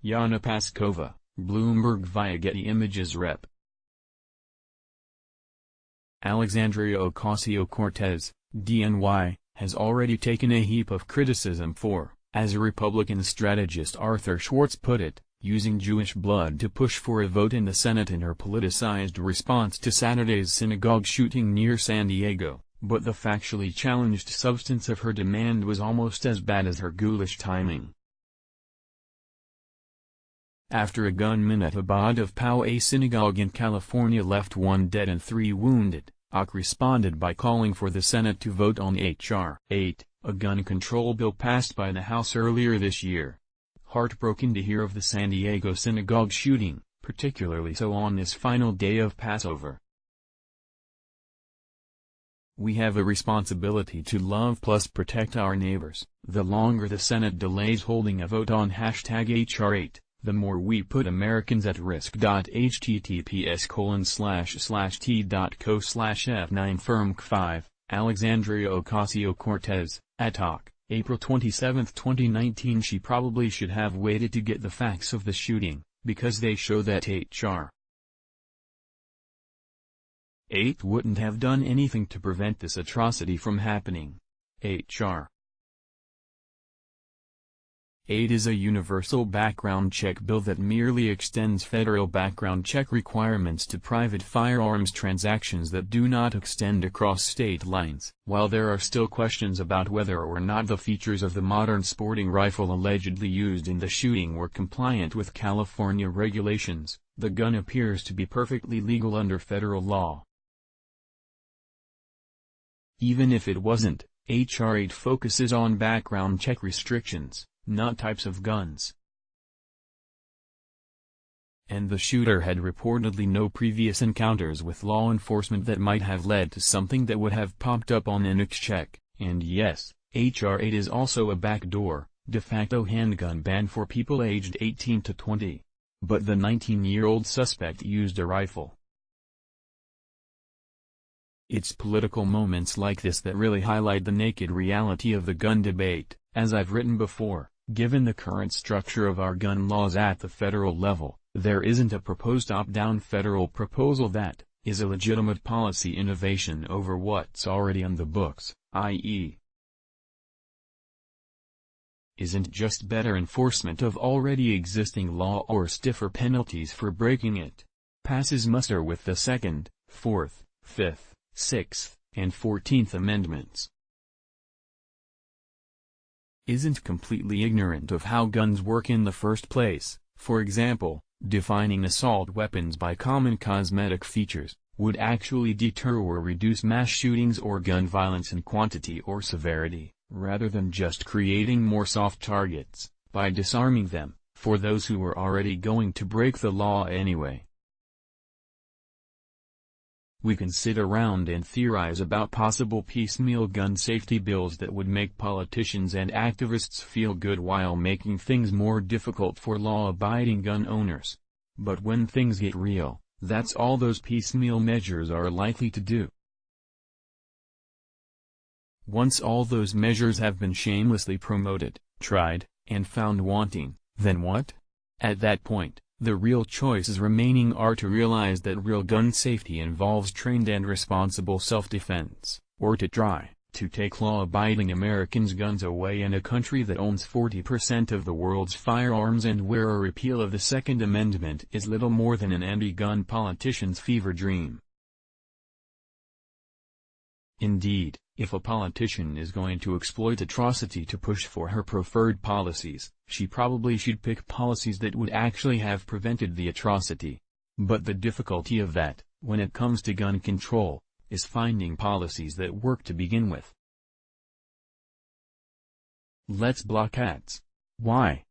Yana Paskova, Bloomberg via Getty Images Rep. Alexandria Ocasio-Cortez, D-N.Y, has already taken a heap of criticism for, as Republican strategist Arthur Schwartz put it, using Jewish blood to push for a vote in the Senate in her politicized response to Saturday's synagogue shooting near San Diego, but the factually challenged substance of her demand was almost as bad as her ghoulish timing. After a gunman at Chabad of Pau, a synagogue in California, left 1 dead and 3 wounded, OC responded by calling for the Senate to vote on H.R. 8, a gun control bill passed by the House earlier this year. Heartbroken to hear of the San Diego synagogue shooting, particularly so on this final day of Passover. We have a responsibility to love plus protect our neighbors. The longer the Senate delays holding a vote on #H.R. 8, the more we put Americans at risk. https://t.co/f9firmc5, Alexandria Ocasio-Cortez, @OC, April 27, 2019. She probably should have waited to get the facts of the shooting, because they show that H.R. 8 wouldn't have done anything to prevent this atrocity from happening. H.R. 8 is a universal background check bill that merely extends federal background check requirements to private firearms transactions that do not extend across state lines. While there are still questions about whether or not the features of the modern sporting rifle allegedly used in the shooting were compliant with California regulations, the gun appears to be perfectly legal under federal law. Even if it wasn't, H.R. 8 focuses on background check restrictions, not types of guns. And the shooter had reportedly no previous encounters with law enforcement that might have led to something that would have popped up on an check. And yes, H.R. 8 is also a backdoor, de facto handgun ban for people aged 18 to 20. But the 19-year-old suspect used a rifle. It's political moments like this that really highlight the naked reality of the gun debate. As I've written before, given the current structure of our gun laws at the federal level, there isn't a proposed opt-down federal proposal that is a legitimate policy innovation over what's already on the books, i.e., isn't just better enforcement of already existing law or stiffer penalties for breaking it. Passes muster with the 2nd, 4th, 5th, 6th, and 14th Amendments. Isn't completely ignorant of how guns work in the first place. For example, defining assault weapons by common cosmetic features would actually deter or reduce mass shootings or gun violence in quantity or severity, rather than just creating more soft targets, by disarming them, for those who were already going to break the law anyway. We can sit around and theorize about possible piecemeal gun safety bills that would make politicians and activists feel good while making things more difficult for law-abiding gun owners. But when things get real, that's all those piecemeal measures are likely to do. Once all those measures have been shamelessly promoted, tried, and found wanting, then what? At that point, the real choices remaining are to realize that real gun safety involves trained and responsible self-defense, or to try to take law-abiding Americans' guns away in a country that owns 40% of the world's firearms and where a repeal of the Second Amendment is little more than an anti-gun politician's fever dream. Indeed, if a politician is going to exploit atrocity to push for her preferred policies, she probably should pick policies that would actually have prevented the atrocity. But the difficulty of that, when it comes to gun control, is finding policies that work to begin with. Let's block ads. Why?